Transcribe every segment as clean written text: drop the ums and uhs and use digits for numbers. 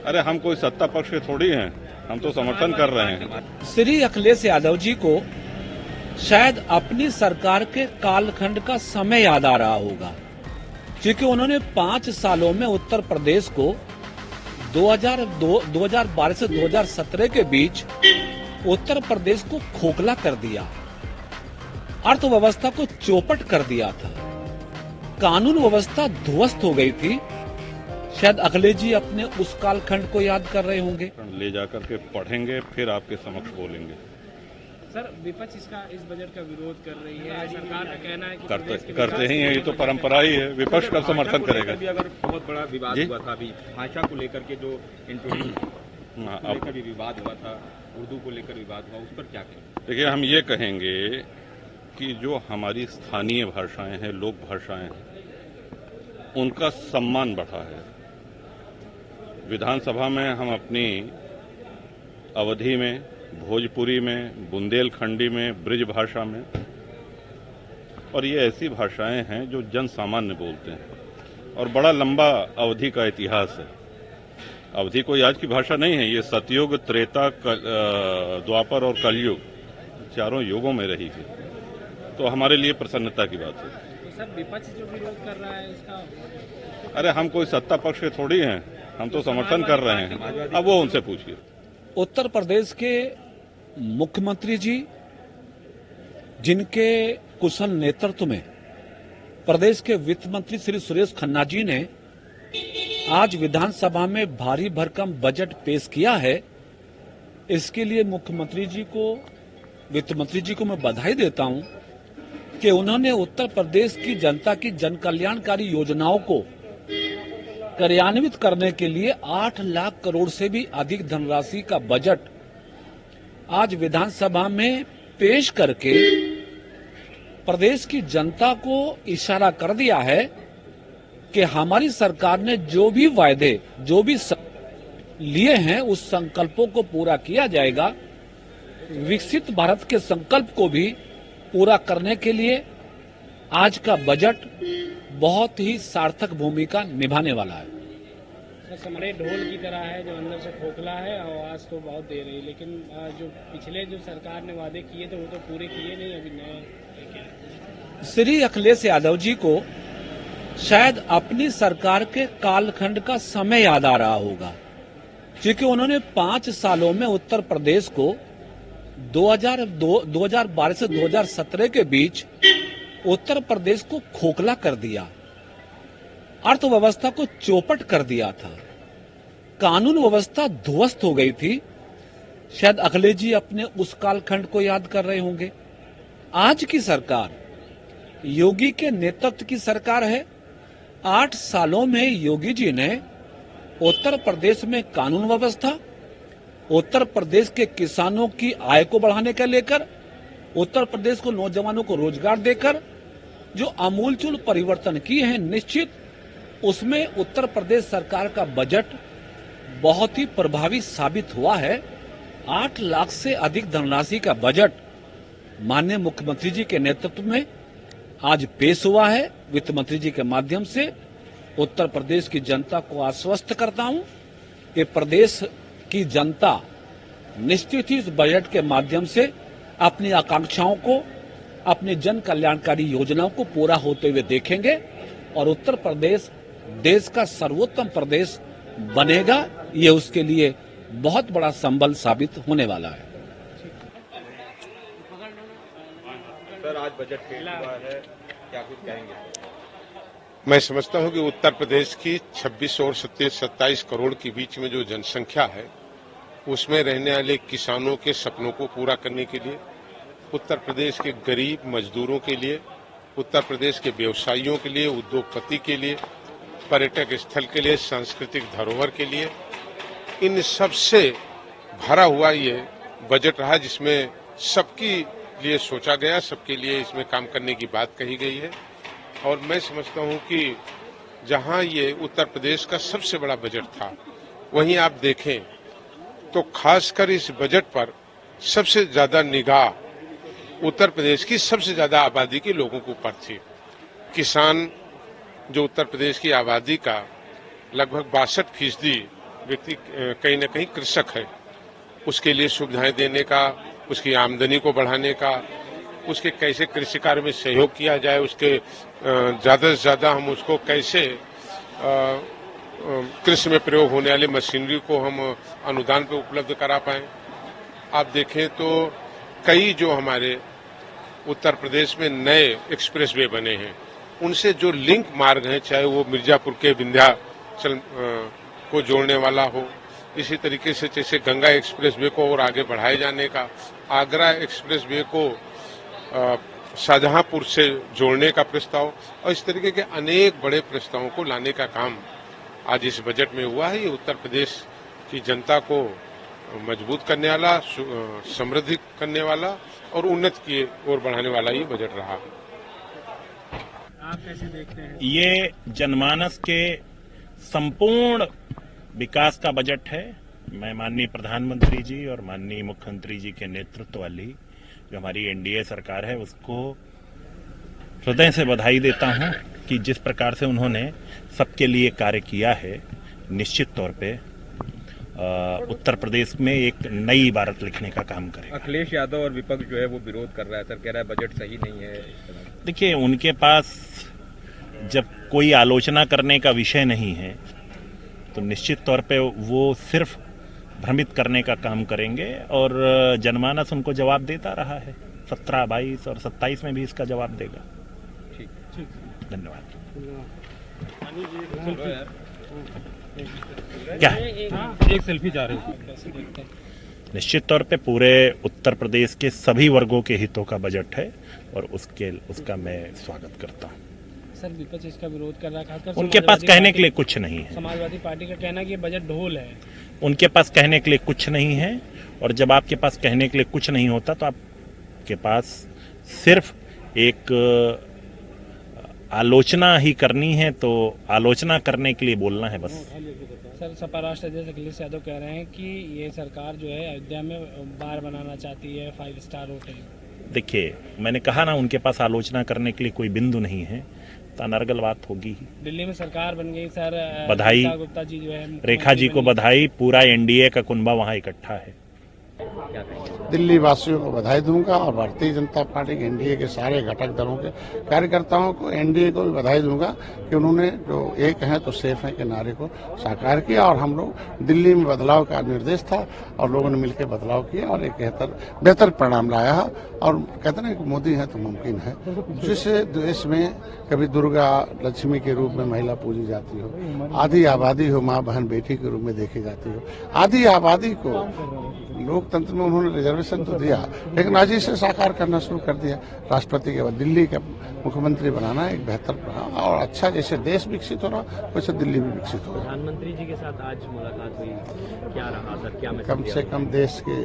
अरे हम कोई सत्ता पक्ष के थोड़ी हैं, हम तो समर्थन कर रहे हैं। श्री अखिलेश यादव जी को शायद अपनी सरकार के कालखंड का समय याद आ रहा होगा, क्योंकि उन्होंने 5 सालों में उत्तर प्रदेश को 2012 से 2017 के बीच उत्तर प्रदेश को खोखला कर दिया, अर्थव्यवस्था को चौपट कर दिया था, कानून व्यवस्था ध्वस्त हो गई थी। शायद अखिलेश जी अपने उस कालखंड को याद कर रहे होंगे। ले जाकर के पढ़ेंगे, फिर आपके समक्ष बोलेंगे। सर, विपक्ष इस बजट का विरोध कर रही है, सरकार का कहना है कि करते ही है, ये तो परंपरा ही है। विपक्ष का समर्थन करेगा। अगर बहुत बड़ा विवाद हुआ था अभी भाषा को लेकर के, जो लेकर भी विवाद हुआ था, उर्दू को लेकर विवाद हुआ, उस पर क्या कहेंगे? देखिए, हम ये कहेंगे कि जो हमारी स्थानीय भाषाएं हैं, लोक भाषाएं हैं, उनका सम्मान बढ़ा है। विधानसभा में हम अपनी अवधी में, भोजपुरी में, बुंदेलखंडी में, ब्रिज भाषा में, और ये ऐसी भाषाएं हैं जो जन सामान्य बोलते हैं, और बड़ा लंबा अवधि का इतिहास है। अवधि कोई आज की भाषा नहीं है, ये सतयुग, त्रेता, द्वापर और कलयुग, चारों युगों में रही है। तो हमारे लिए प्रसन्नता की बात है। तो सर, विपक्ष जो विरोध कर रहा है इसका, अरे हम कोई सत्ता पक्ष के थोड़ी हैं, हम तो समर्थन कर रहे हैं। अब वो उनसे पूछिए। उत्तर प्रदेश के मुख्यमंत्री जी, जिनके कुशल नेतृत्व में प्रदेश के वित्त मंत्री श्री सुरेश खन्ना जी ने आज विधानसभा में भारी भरकम बजट पेश किया है, इसके लिए मुख्यमंत्री जी को, वित्त मंत्री जी को मैं बधाई देता हूं कि उन्होंने उत्तर प्रदेश की जनता की जन कल्याणकारी योजनाओं को कार्यान्वित करने के लिए 8 लाख करोड़ से भी अधिक धनराशि का बजट आज विधानसभा में पेश करके प्रदेश की जनता को इशारा कर दिया है कि हमारी सरकार ने जो भी वायदे, जो भी लिए हैं, उस संकल्पों को पूरा किया जाएगा। विकसित भारत के संकल्प को भी पूरा करने के लिए आज का बजट बहुत ही सार्थक भूमिका निभाने वाला है। समरे ढोल की तरह है, जो अंदर से खोखला है, आवाज तो बहुत दे रही है, लेकिन जो पिछले जो सरकार ने वादे किए थे वो तो पूरे किए नहीं, अभी नए। श्री अखिलेश यादव जी को शायद अपनी सरकार के कालखंड का समय याद आ रहा होगा, क्योंकि उन्होंने 5 सालों में उत्तर प्रदेश को 2012 से 2017 के बीच उत्तर प्रदेश को खोखला कर दिया, अर्थव्यवस्था को चौपट कर दिया था, कानून व्यवस्था ध्वस्त हो गई थी। शायद अखिलेश जी अपने उस कालखंड को याद कर रहे होंगे। आज की सरकार योगी के नेतृत्व की सरकार है। 8 सालों में योगी जी ने उत्तर प्रदेश में कानून व्यवस्था, उत्तर प्रदेश के किसानों की आय को बढ़ाने के लेकर, उत्तर प्रदेश को नौजवानों को रोजगार देकर जो आमूलचूल परिवर्तन किए हैं, निश्चित उसमें उत्तर प्रदेश सरकार का बजट बहुत ही प्रभावी साबित हुआ है। 8 लाख से अधिक धनराशि का बजट माननीय मुख्यमंत्री जी के नेतृत्व में आज पेश हुआ है। वित्त मंत्री जी के माध्यम से उत्तर प्रदेश की जनता को आश्वस्त करता हूं कि प्रदेश की जनता निश्चित ही इस बजट के माध्यम से अपनी आकांक्षाओं को, अपनी जन कल्याणकारी योजनाओं को पूरा होते हुए देखेंगे और उत्तर प्रदेश देश का सर्वोत्तम प्रदेश बनेगा। ये उसके लिए बहुत बड़ा संबल साबित होने वाला है। सर, आज बजट पेश हुआ है, क्या कुछ कहेंगे? मैं समझता हूं कि उत्तर प्रदेश की 26 और 27 करोड़ के बीच में जो जनसंख्या है, उसमें रहने वाले किसानों के सपनों को पूरा करने के लिए, उत्तर प्रदेश के गरीब मजदूरों के लिए, उत्तर प्रदेश के व्यवसायियों के लिए, उद्योगपति के लिए, पर्यटक स्थल के लिए, सांस्कृतिक धरोहर के लिए, इन सब से भरा हुआ ये बजट रहा, जिसमें सबके लिए सोचा गया, सबके लिए इसमें काम करने की बात कही गई है। और मैं समझता हूं कि जहां ये उत्तर प्रदेश का सबसे बड़ा बजट था, वहीं आप देखें तो खासकर इस बजट पर सबसे ज्यादा निगाह उत्तर प्रदेश की सबसे ज्यादा आबादी के लोगों के ऊपर थी। किसान, जो उत्तर प्रदेश की आबादी का लगभग 62% व्यक्ति कहीं न कहीं कृषक है, उसके लिए सुविधाएं देने का, उसकी आमदनी को बढ़ाने का, उसके कैसे कृषि कार्य में सहयोग किया जाए, उसके ज्यादा से ज्यादा हम उसको कैसे कृषि में प्रयोग होने वाली मशीनरी को हम अनुदान पे उपलब्ध करा पाए। आप देखें तो कई जो हमारे उत्तर प्रदेश में नए एक्सप्रेसवे बने हैं, उनसे जो लिंक मार्ग हैं, चाहे वो मिर्जापुर के विंध्याचल को जोड़ने वाला हो, इसी तरीके से जैसे गंगा एक्सप्रेसवे को और आगे बढ़ाए जाने का, आगरा एक्सप्रेसवे को शाहजहांपुर से जोड़ने का प्रस्ताव और इस तरीके के अनेक बड़े प्रस्तावों को लाने का काम आज इस बजट में हुआ है। ये उत्तर प्रदेश की जनता को मजबूत करने वाला, समृद्धि करने वाला और उन्नत की ओर बढ़ाने वाला ये बजट रहा। आप कैसे देखते हैं? ये जनमानस के संपूर्ण विकास का बजट है। मैं माननीय प्रधानमंत्री जी और माननीय मुख्यमंत्री जी के नेतृत्व वाली जो हमारी एनडीए सरकार है उसको हृदय से बधाई देता हूं कि जिस प्रकार से उन्होंने सबके लिए कार्य किया है, निश्चित तौर पे उत्तर प्रदेश में एक नई इबारत लिखने का काम करेगा। अखिलेश यादव और विपक्ष जो है वो विरोध कर रहा है, सर कह रहा है बजट सही नहीं है। देखिए, उनके पास जब कोई आलोचना करने का विषय नहीं है तो निश्चित तौर पे वो सिर्फ भ्रमित करने का काम करेंगे और जनमानस उनको जवाब देता रहा है। 17, 22 और 27 में भी इसका जवाब देगा। ठीक, धन्यवाद। क्या एक सेल्फी जा रही है? निश्चित तौर पे पूरे उत्तर प्रदेश के सभी वर्गों के हितों का बजट है और उसका मैं स्वागत करता हूँ। सर, विपक्ष इसका विरोध कर रहा है, खासकर उनके पास कहने के लिए कुछ नहीं है। समाजवादी पार्टी का कहना है कि ये बजट ढोल है। उनके पास कहने के लिए कुछ नहीं है और जब आपके पास कहने के लिए कुछ नहीं होता तो आपके पास सिर्फ एक आलोचना ही करनी है, तो आलोचना करने के लिए बोलना है बस। सर, सपा राष्ट्र अध्यक्ष अखिलेश यादव कह रहे हैं कि ये सरकार जो है अयोध्या में बार बनाना चाहती है, 5 स्टार होटल। देखिए, मैंने कहा ना, उनके पास आलोचना करने के लिए कोई बिंदु नहीं है, तो अनर्गल बात होगी ही। दिल्ली में सरकार बन गई सर, बधाई। गुप्ता जी जो है, रेखा जी को बधाई। पूरा एनडीए का कुनबा वहां इकट्ठा है। दिल्ली वासियों को बधाई दूंगा और भारतीय जनता पार्टी के एनडीए के सारे घटक दलों के कार्यकर्ताओं को, एनडीए को भी बधाई दूंगा कि उन्होंने जो एक है तो सेफ है के नारे को साकार किया और हम लोग दिल्ली में बदलाव का निर्देश था और लोगों ने मिलकर बदलाव किया और एक बेहतर परिणाम लाया है। और कहते हैं कि मोदी है तो मुमकिन है। जिस देश में कभी दुर्गा लक्ष्मी के रूप में महिला पूजी जाती हो, आधी आबादी हो माँ बहन बेटी के रूप में देखी जाती हो, आधी आबादी को लोकतंत्र में उन्होंने रिजर्वेशन तो दिया लेकिन आज इसे साकार करना शुरू कर दिया। राष्ट्रपति के बाद दिल्ली का मुख्यमंत्री बनाना एक बेहतर और अच्छा, जैसे देश विकसित हो रहा वैसे दिल्ली भी विकसित हो रहा। प्रधानमंत्री जी के साथ आज मुलाकात हुई, क्या रहा सर? क्या कम से कम देश के,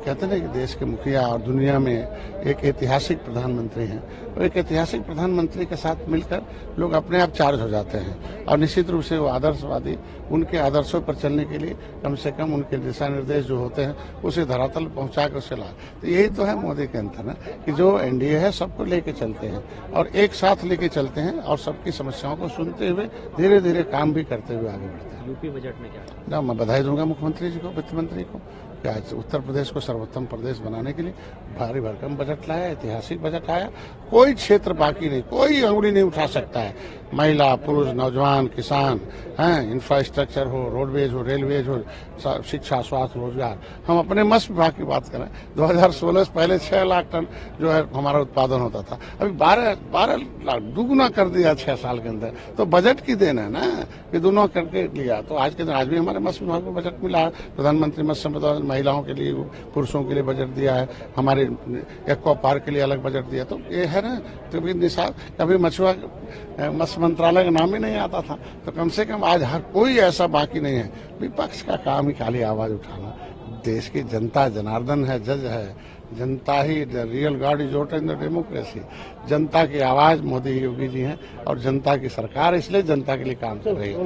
कहते हैं कि देश के मुखिया और दुनिया में एक ऐतिहासिक प्रधानमंत्री हैं, और एक ऐतिहासिक प्रधानमंत्री के साथ मिलकर लोग अपने आप चार्ज हो जाते हैं और निश्चित रूप से वो आदर्शवादी, उनके आदर्शों पर चलने के लिए कम से कम उनके दिशा निर्देश जो होते हैं उसे धरातल पहुंचा कर उसे लाए। तो यही तो है मोदी के अंतर है कि जो एनडीए है सबको लेके चलते हैं और एक साथ लेके चलते हैं और सबकी समस्याओं को सुनते हुए धीरे धीरे काम भी करते हुए आगे बढ़ते हैं। यूपी बजट में क्या ना, मैं बधाई दूंगा मुख्यमंत्री जी को, वित्त मंत्री को, कि आज उत्तर प्रदेश को सर्वोत्तम प्रदेश बनाने के लिए भारी भरकम बजट लाया, ऐतिहासिक बजट आया। कोई क्षेत्र बाकी नहीं, कोई अंगुली नहीं उठा सकता है। महिला, पुरुष, नौजवान, किसान हैं, इंफ्रास्ट्रक्चर हो, रोडवेज हो, रेलवेज हो, शिक्षा, स्वास्थ्य, रोजगार। हम अपने मत्स्य विभाग की बात करें, 2016 से पहले 6 लाख टन जो है हमारा उत्पादन होता था, अभी 12 लाख दुगुना कर दिया 6 साल के अंदर। तो बजट की देन है ना कि दोनों करके लिया। तो आज के दिन आज भी हमारे मत्स्य विभाग को बजट मिला है। प्रधानमंत्री मत्स्य संपदा महिलाओं के लिए, पुरुषों के लिए बजट दिया है, हमारे एक्वा पार्क के लिए अलग बजट दिया। तो ये है ना, कभी मत्स्य मंत्रालय का नाम ही नहीं आता था। तो कम से कम आज हर कोई ऐसा बाकी नहीं है। विपक्ष का काम ही खाली आवाज उठाना। देश की जनता जनार्दन है, जज है, जनता ही the real god is voted in the democracy. जनता की आवाज मोदी योगी जी हैं और जनता की सरकार, इसलिए जनता के लिए काम कर रही है।